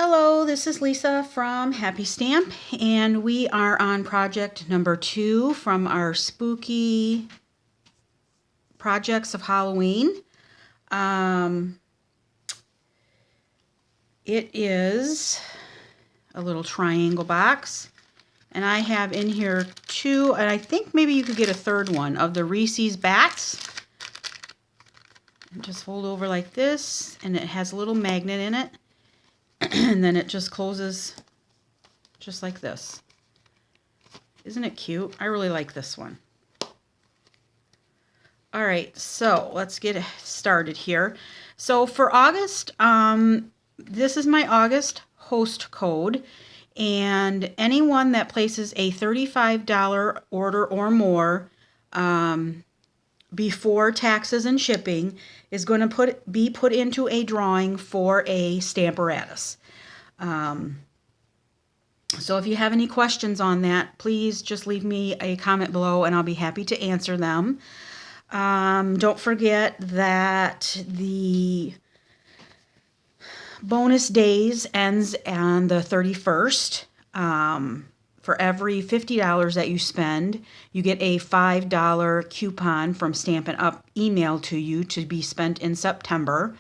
Hello, this is Lisa from Happy Stamp, and we are on project number 2 from our spooky projects of Halloween. It is a little triangle box, and I have in here 2, and I think maybe you could get a third one, of the Reese's Bats. And just fold over like this, and it has a little magnet in it. And then it just closes just like this. Isn't it cute? I really like this one. All right, so let's get started here. So for August, this is my August host code, and anyone that places a $35 order or more before taxes and shipping is going to be put into a drawing for a Stamparatus. So if you have any questions on that, please just leave me a comment below and I'll be happy to answer them. Don't forget that the bonus days ends on the 31st. For every $50 that you spend, you get a $5 coupon from Stampin' Up! Emailed to you to be spent in September.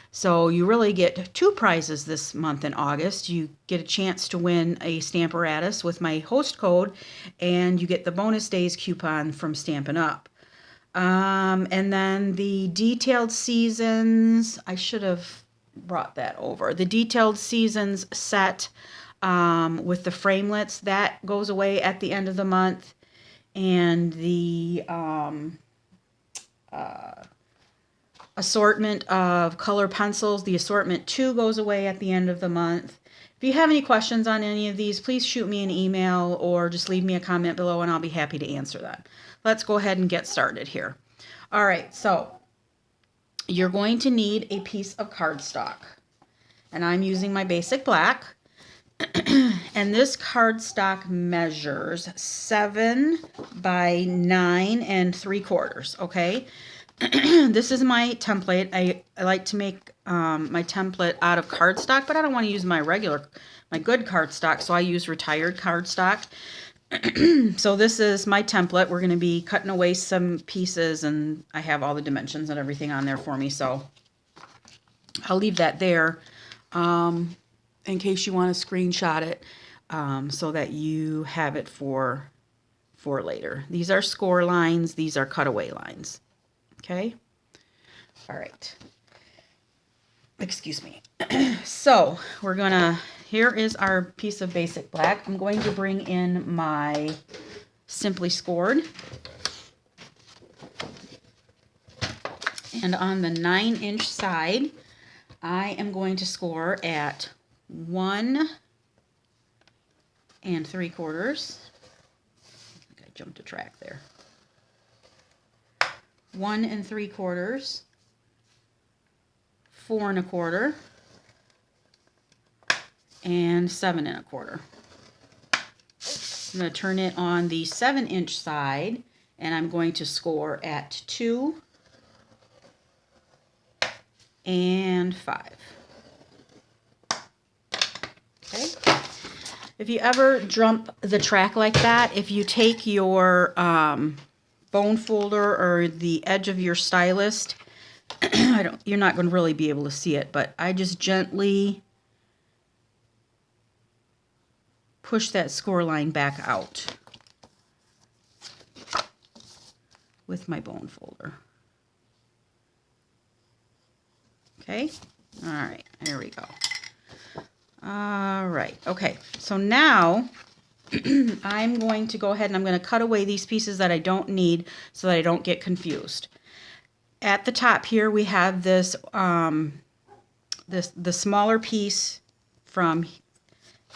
So you really get 2 prizes this month in August. You get a chance to win a Stamparatus with my host code, and you get the bonus days coupon from Stampin' Up! And then the detailed seasons, I should have brought that over. The detailed seasons set with the framelits, that goes away at the end of the month, and the assortment of color pencils, the assortment 2 goes away at the end of the month. If you have any questions on any of these, please shoot me an email or just leave me a comment below and I'll be happy to answer that. Let's go ahead and get started here. All right, so you're going to need a piece of cardstock, and I'm using my basic black. And this cardstock measures 7 by 9 3/4, okay? This is my template. I like to make my template out of cardstock, but I don't want to use my good cardstock, so I use retired cardstock. So this is my template. We're going to be cutting away some pieces, and I have all the dimensions and everything on there for me, so I'll leave that there in case you want to screenshot it so that you have it for later. These are score lines. These are cutaway lines. Okay? All right. Excuse me. So we're going to, here is our piece of basic black. I'm going to bring in my Simply Scored. And on the 9-inch side, I am going to score at 1 3/4. I think I jumped a track there. 1 3/4, 4 1/4, and 7 1/4. I'm going to turn it on the 7-inch side, and I'm going to score at 2 and 5. Okay. If you ever jump the track like that, if you take your bone folder or the edge of your stylist, you're not going to really be able to see it, but I just gently push that score line back out with my bone folder. Okay, all right, there we go. All right, okay, so now I'm going to go ahead and I'm going to cut away these pieces that I don't need so that I don't get confused. At the top here we have this, the smaller piece from,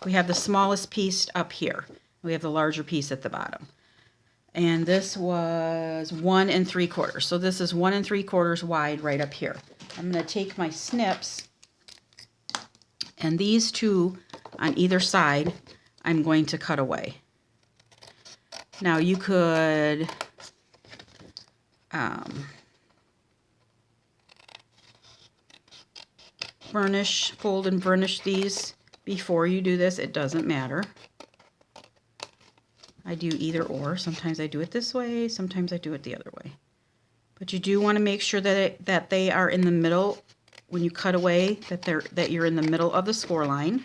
we have the smallest piece up here. We have the larger piece at the bottom. And this was 1 3/4. So this is 1 3/4 wide right up here. I'm going to take my snips, and these 2 on either side I'm going to cut away. Now you could fold and burnish these before you do this. It doesn't matter. I do either or. Sometimes I do it this way, sometimes I do it the other way. But you do want to make sure that they are in the middle when you cut away, that you're in the middle of the score line.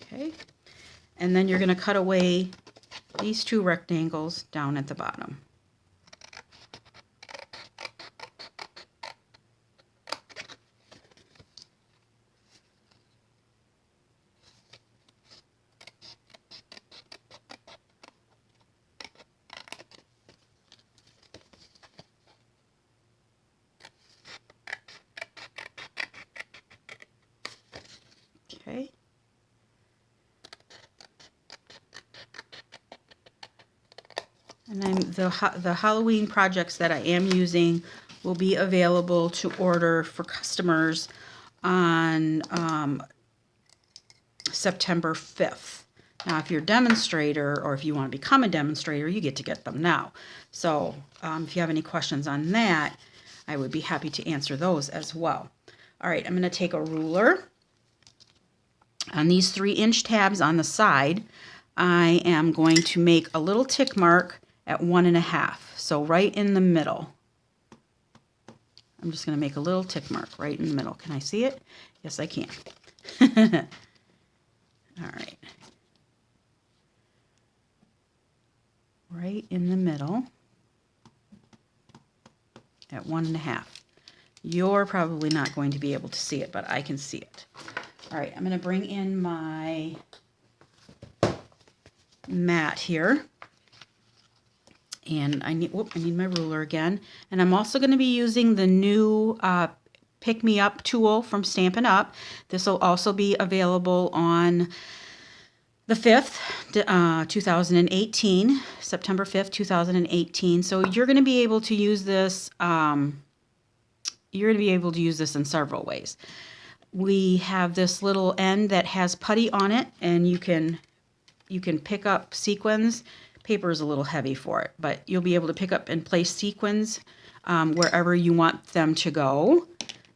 Okay. And then you're going to cut away these two rectangles down at the bottom. Okay. And the Halloween projects that I am using will be available to order for customers on September 5th. Now, if you're a demonstrator or if you want to become a demonstrator, you get to get them now. So if you have any questions on that, I would be happy to answer those as well. All right, I'm going to take a ruler. On these 3-inch tabs on the side, I am going to make a little tick mark at 1.5, so right in the middle. I'm just going to make a little tick mark right in the middle. Can I see it? Yes, I can. All right. Right in the middle at 1.5. You're probably not going to be able to see it, but I can see it. All right, I'm going to bring in my mat here. And I need my ruler again. And I'm also going to be using the new Pick Me Up tool from Stampin' Up. This will also be available on the 5th, 2018, September 5th, 2018. So you're going to be able to use this. You're going to be able to use this in several ways. We have this little end that has putty on it, and you can pick up sequins. Paper is a little heavy for it, but you'll be able to pick up and place sequins wherever you want them to go.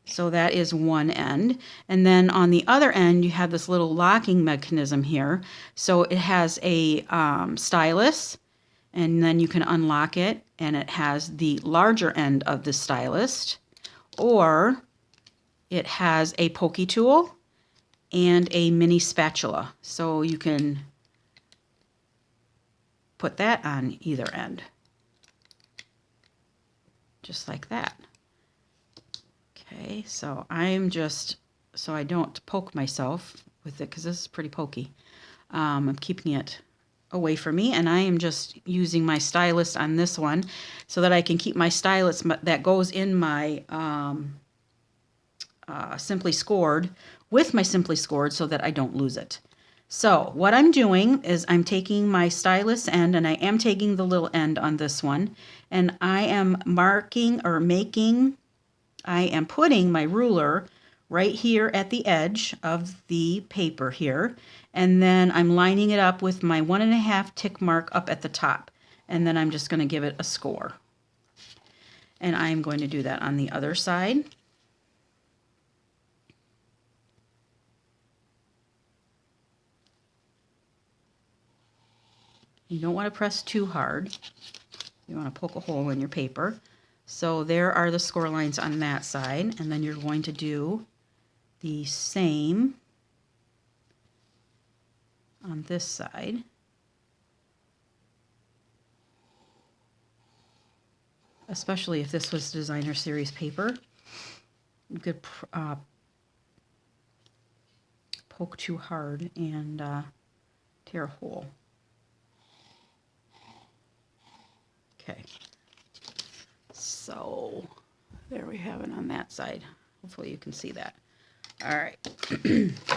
So that is one end. And then on the other end, you have this little locking mechanism here. So it has a stylus, and then you can unlock it, and it has the larger end of the stylus, or it has a pokey tool and a mini spatula. So you can put that on either end, just like that. Okay, so I'm just, so I don't poke myself with it, because this is pretty pokey. I'm keeping it away from me, and I am just using my stylus on this one so that I can keep my stylus that goes in my Simply Scored with my Simply Scored so that I don't lose it. So what I'm doing is I'm taking my stylus end, and I am taking the little end on this one, and I am I am putting my ruler right here at the edge of the paper here, and then I'm lining it up with my 1.5 tick mark up at the top, and then I'm just going to give it a score. And I'm going to do that on the other side. You don't want to press too hard. You want to poke a hole in your paper. So there are the score lines on that side, and then you're going to do the same on this side. Especially if this was designer series paper. You could poke too hard and tear a hole. Okay, so there we have it on that side. Hopefully you can see that. All right,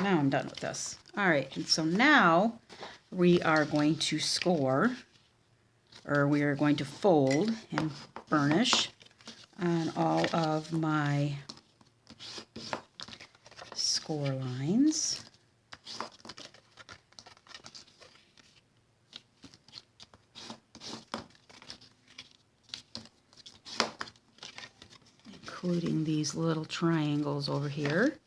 now I'm done with this. All right, and so now we are going to score, or we are going to fold and burnish on all of my score lines. including these little triangles over here.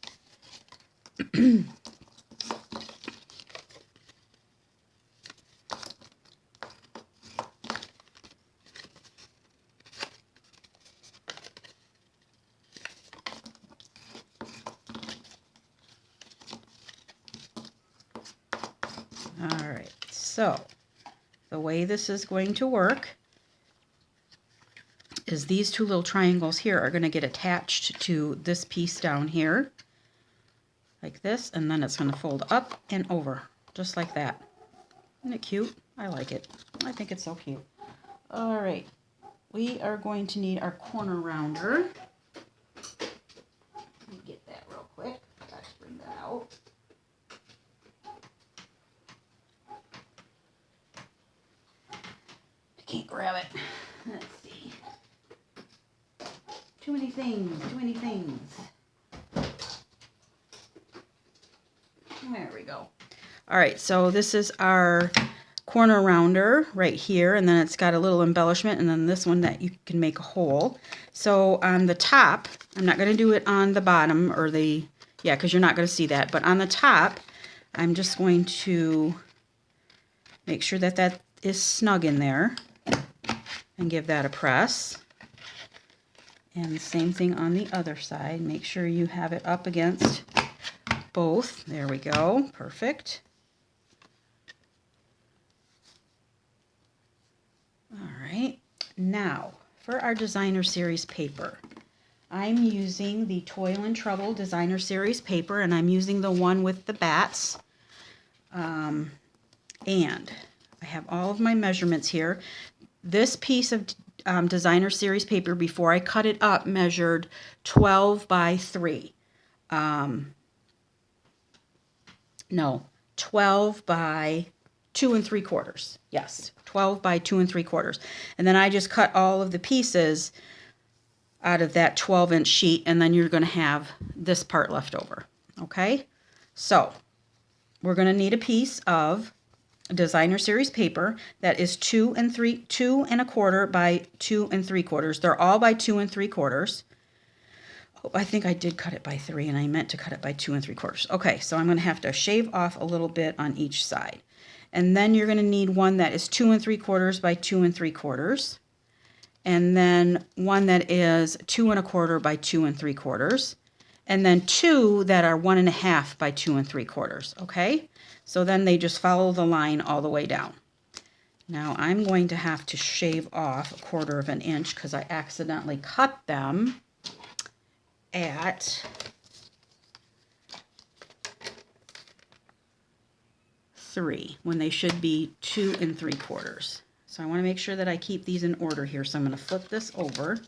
All right, so the way this is going to work is these two little triangles here are going to get attached to this piece down here, like this, and then it's going to fold up and over, just like that. Isn't it cute? I like it. I think it's so cute. All right, we are going to need our corner rounder. Let me get that real quick. Got to bring that out. Can't grab it. Let's see. Too many things, too many things. There we go. All right, so this is our corner rounder right here, and then it's got a little embellishment, and then this one that you can make a hole. So on the top, I'm not going to do it on the bottom, or the, yeah, because you're not going to see that, but on the top, I'm just going to make sure that that is snug in there. And give that a press. And the same thing on the other side. Make sure you have it up against both. There we go. Perfect. All right. Now, for our Designer Series paper, I'm using the Toil and Trouble Designer Series paper, and I'm using the one with the bats. And I have all of my measurements here. This piece of Designer Series paper, before I cut it up, measured 12 by 3. No, 12 by 2 3/4. Yes, 12 by 2 3/4. And then I just cut all of the pieces out of that 12-inch sheet, and then you're going to have this part left over. Okay? So, we're going to need a piece of Designer Series paper that is 2 1/4 by 2 3/4. They're all by 2 3/4. Oh, I think I did cut it by 3, and I meant to cut it by 2 3/4. Okay, so I'm going to have to shave off a little bit on each side. And then you're going to need one that is 2 3/4 by 2 3/4. And then one that is 2 1/4 by 2 3/4. And then two that are 1 1/2 by 2 3/4. Okay? So then they just follow the line all the way down. Now I'm going to have to shave off 1/4 of an inch because I accidentally cut them at 3 when they should be 2 3/4. So I want to make sure that I keep these in order here. So I'm going to flip this over.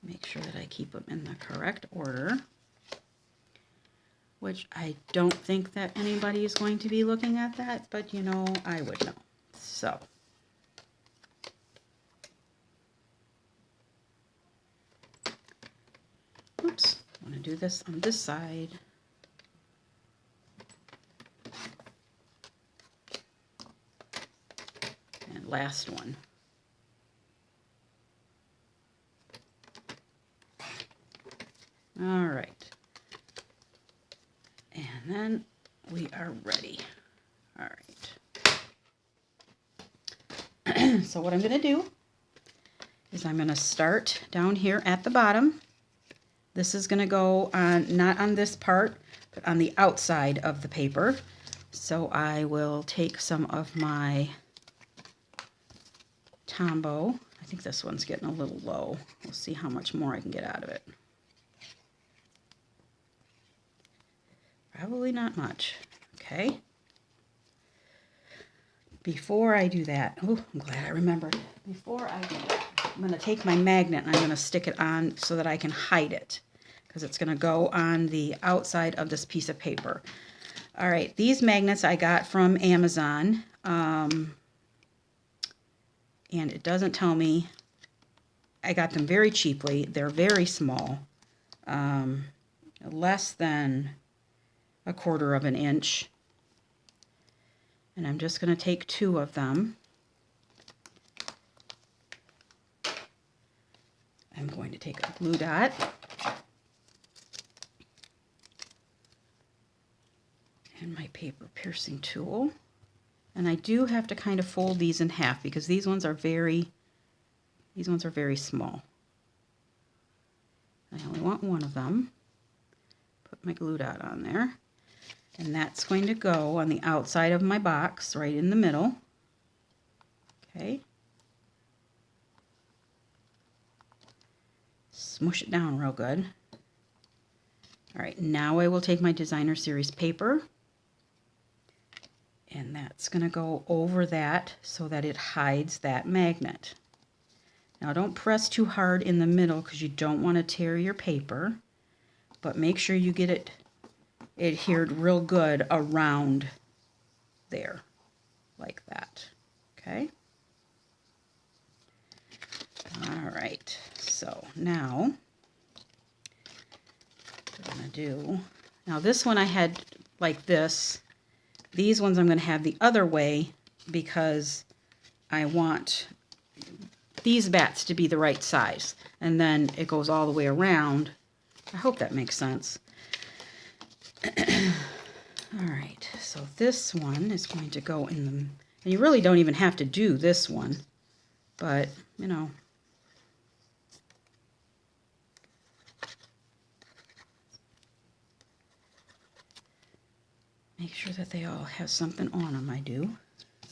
Make sure that I keep them in the correct order, which I don't think that anybody is going to be looking at that, but you know, I would know. So, oops, I want to do this on this side. And last one. All right. And then we are ready. All right. So what I'm going to do is I'm going to start down here at the bottom. This is going to go on, not on this part, but on the outside of the paper. So I will take some of my Tombow. I think this one's getting a little low. We'll see how much more I can get out of it. Probably not much. Okay. Before I do that, oh, I'm glad I remembered. Before I do that, I'm going to take my magnet and I'm going to stick it on so that I can hide it, because it's going to go on the outside of this piece of paper. All right, these magnets I got from Amazon, and it doesn't tell me. I got them very cheaply. They're very small, less than 1/4 of an inch. And I'm just going to take 2 of them. I'm going to take a glue dot and my paper piercing tool. And I do have to kind of fold these in half because these ones are very small. I only want 1 of them. Put my glue dot on there. And that's going to go on the outside of my box, right in the middle. Okay. Smush it down real good. All right, now I will take my designer series paper, and that's going to go over that so that it hides that magnet. Now don't press too hard in the middle because you don't want to tear your paper, but make sure you get it adhered real good around there, like that. Okay? All right, so now what I'm going to do, now this one I had like this. These ones I'm going to have the other way because I want these bats to be the right size. And then it goes all the way around. I hope that makes sense. All right, so this one is going to go in the, and you really don't even have to do this one, but you know, make sure that they all have something on them. I do,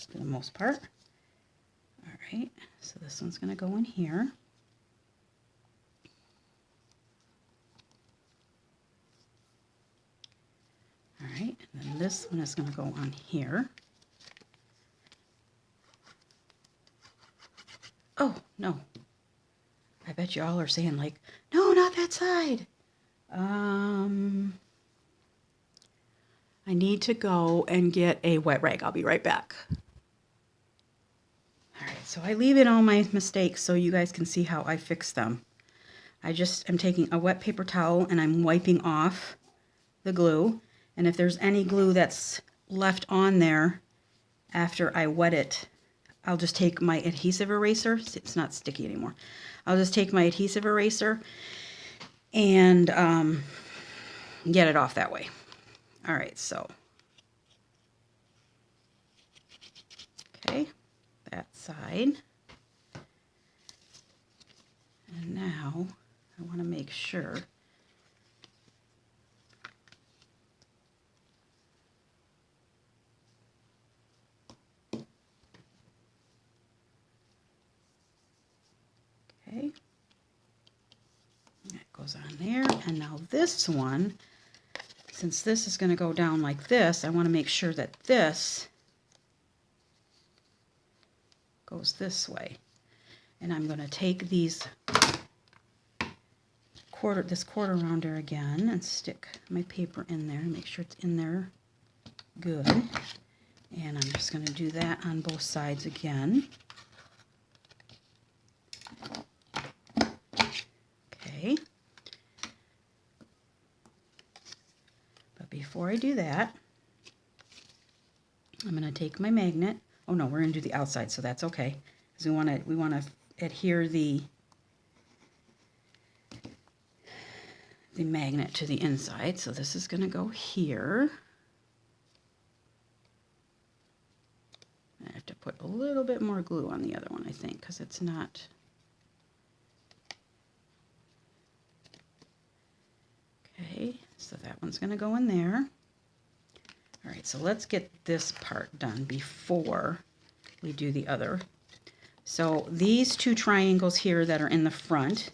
for the most part. All right, so this one's going to go in here. All right, and then this one is going to go on here. Oh, no. I bet you all are saying like, no, not that side. I need to go and get a wet rag. I'll be right back. All right, so I leave in all my mistakes so you guys can see how I fix them. I just am taking a wet paper towel and I'm wiping off the glue. And if there's any glue that's left on there after I wet it, I'll just take my adhesive eraser. It's not sticky anymore. I'll just take my adhesive eraser and get it off that way. All right, so. Okay, that side. And now I want to make sure okay, that goes on there. And now this one, since this is going to go down like this, I want to make sure that this goes this way. And I'm going to take these this quarter rounder again and stick my paper in there and make sure it's in there good. And I'm just going to do that on both sides again. Okay. But before I do that, I'm going to take my magnet. Oh no, we're going to do the outside, so that's okay. Because we want to adhere the magnet to the inside. So this is going to go here. I have to put a little bit more glue on the other one, I think, because it's not. Okay, so that one's going to go in there. All right, so let's get this part done before we do the other. So these 2 triangles here that are in the front,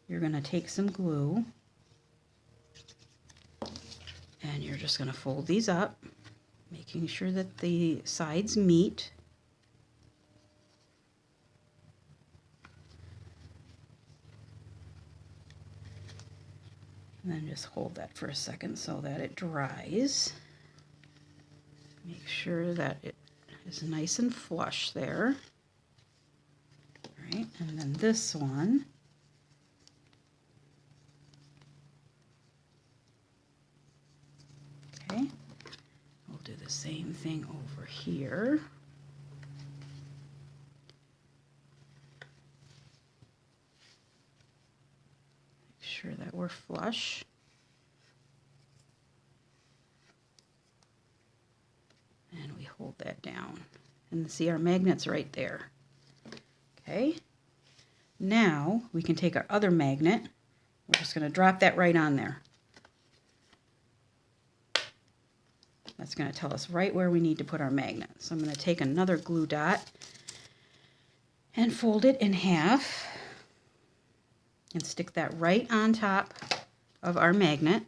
you're going to take some glue and you're just going to fold these up, making sure that the sides meet. And then just hold that for a second so that it dries. Make sure that it is nice and flush there. All right, and then this one. Okay, we'll do the same thing over here. Make sure that we're flush. And we hold that down. And see our magnet's right there. Okay. Now we can take our other magnet. We're just going to drop that right on there. That's going to tell us right where we need to put our magnet. So I'm going to take another glue dot and fold it in half and stick that right on top of our magnet.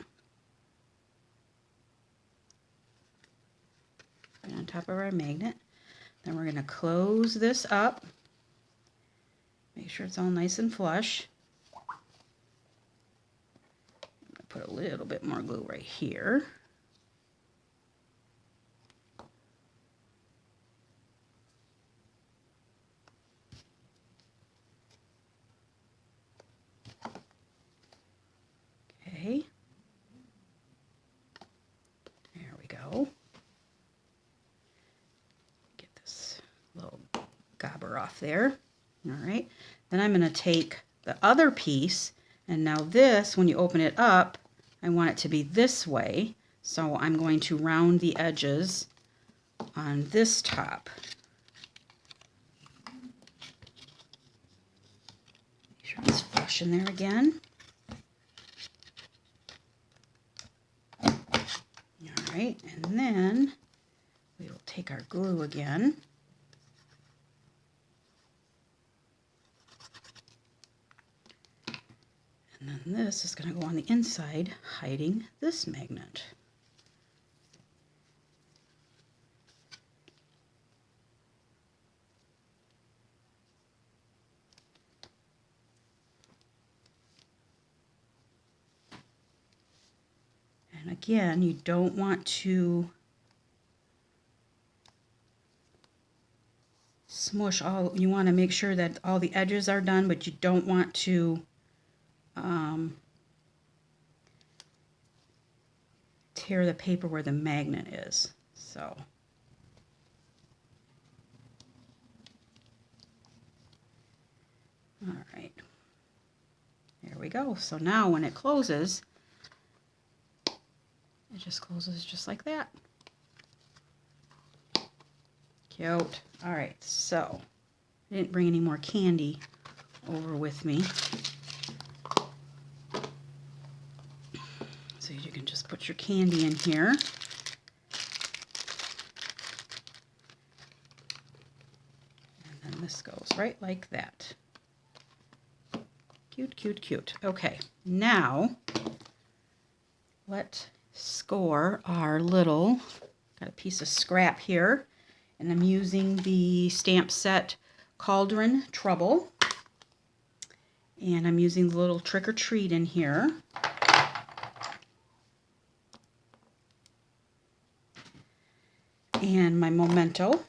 Right on top of our magnet. Then we're going to close this up. Make sure it's all nice and flush. I'm going to put a little bit more glue right here. Okay. There we go. Get this little gobber off there. All right. Then I'm going to take the other piece, and now this, when you open it up, I want it to be this way. So I'm going to round the edges on this top. Make sure it's flush in there again. All right, and then we will take our glue again. And then this is going to go on the inside, hiding this magnet. And again, you don't want to smush all, you want to make sure that all the edges are done, but you don't want to tear the paper where the magnet is. So all right, there we go. So now when it closes, it just closes just like that. Cute. All right, so I didn't bring any more candy over with me. So you can just put your candy in here. And then this goes right like that. Cute, cute, cute. Okay, now let's score our little, got a piece of scrap here, and I'm using the stamp set Cauldron Trouble. And I'm using the little Trick or Treat in here. And my memento.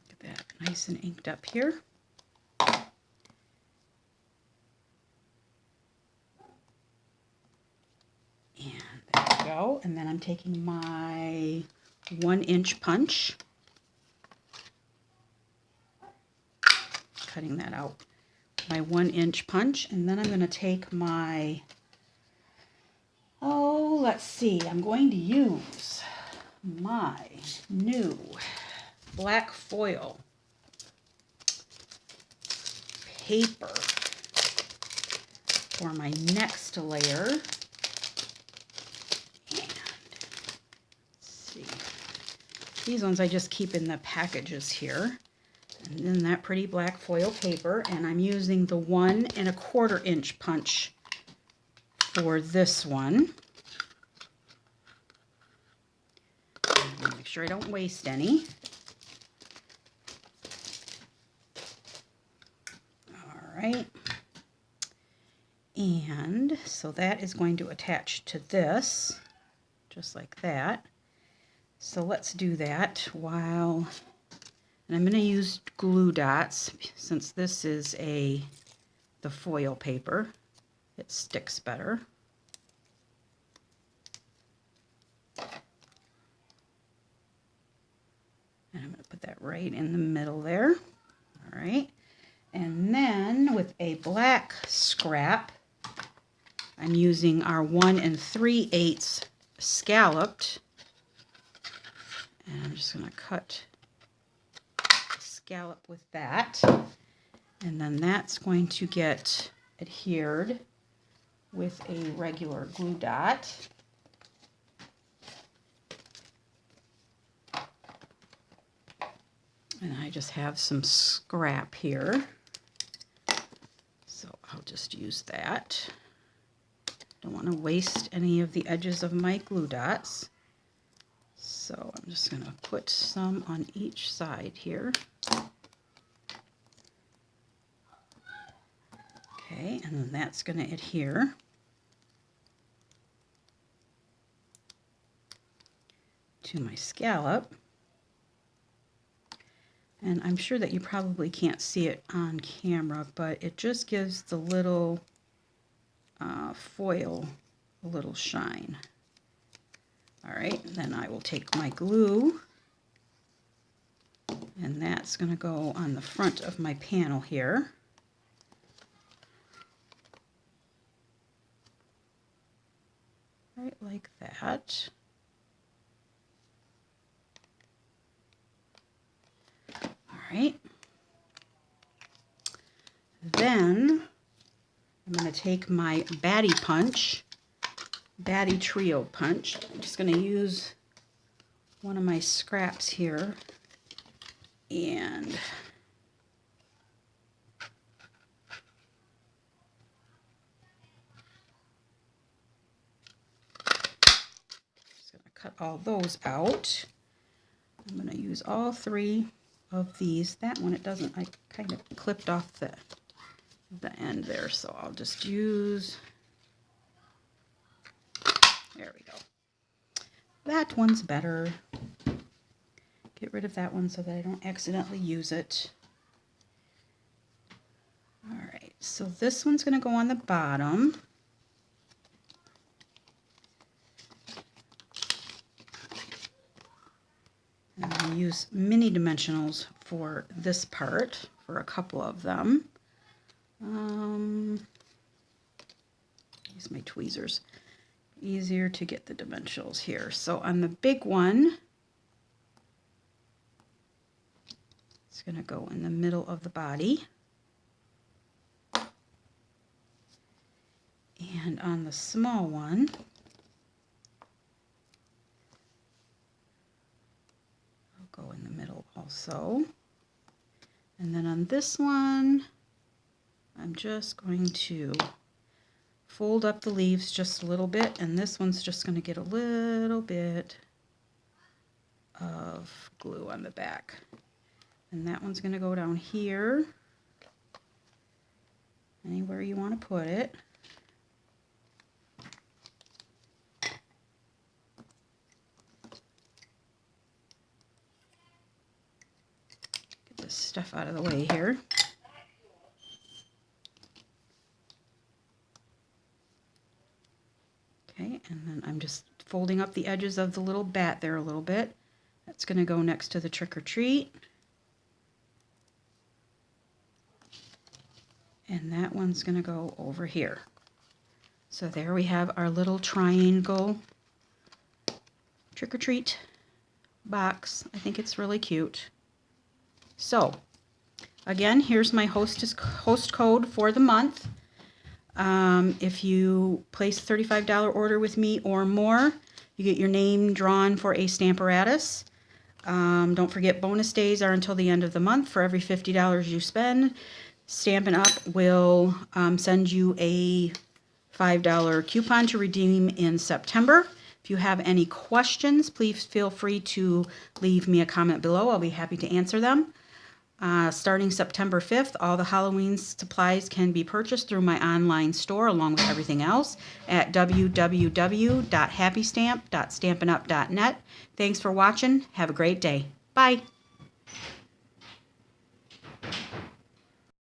Get that nice and inked up here. And there we go. And then I'm taking my 1-inch punch, cutting that out. My 1-inch punch, and then I'm going to take my, let's see, I'm going to use my new black foil paper for my next layer. And let's see, these ones I just keep in the packages here. And then that pretty black foil paper, and I'm using the 1 1/4 inch punch for this one. And make sure I don't waste any. All right. And so that is going to attach to this, just like that. So let's do that while... And I'm going to use glue dots since this is the foil paper. It sticks better. And I'm going to put that right in the middle there. All right. And then with a black scrap, I'm using our 1 3/8 scalloped. And I'm just going to cut a scallop with that. And then that's going to get adhered with a regular glue dot. And I just have some scrap here, so I'll just use that. Don't want to waste any of the edges of my glue dots, so I'm just going to put some on each side here. Okay, and then that's going to adhere. To my scallop. And I'm sure that you probably can't see it on camera, but it just gives the little foil a little shine. All right, then I will take my glue, and that's going to go on the front of my panel here. Right like that. Right. Then I'm going to take my Batty Trio punch. I'm just going to use one of my scraps here and just going to cut all those out. I'm going to use all 3 of these. That one, it doesn't, I kind of clipped off the end there, so I'll just use, there we go. That one's better. Get rid of that one so that I don't accidentally use it. All right, so this one's going to go on the bottom. And I'm going to use mini dimensionals for this part, for a couple of them. Use my tweezers. Easier to get the dimensionals here. So on the big one, it's going to go in the middle of the body. And on the small one, go in the middle also. And then on this one, I'm just going to fold up the leaves just a little bit, and this one's just going to get a little bit of glue on the back. And that one's going to go down here, anywhere you want to put it. This stuff out of the way here. Okay, and then I'm just folding up the edges of the little bat there a little bit. That's going to go next to the trick or treat. And that one's going to go over here. So there we have our little triangle trick or treat box. I think it's really cute. So, again, here's my host code for the month. If you place a $35 order with me or more, you get your name drawn for a Stamparatus. Don't forget, bonus days are until the end of the month. For every $50 you spend, Stampin' Up! Will send you a $5 coupon to redeem in September. If you have any questions, please feel free to leave me a comment below. I'll be happy to answer them. Starting September 5th, all the Halloween supplies can be purchased through my online store along with everything else at www.happystamp.stampinup.net. Thanks for watching. Have a great day. Bye.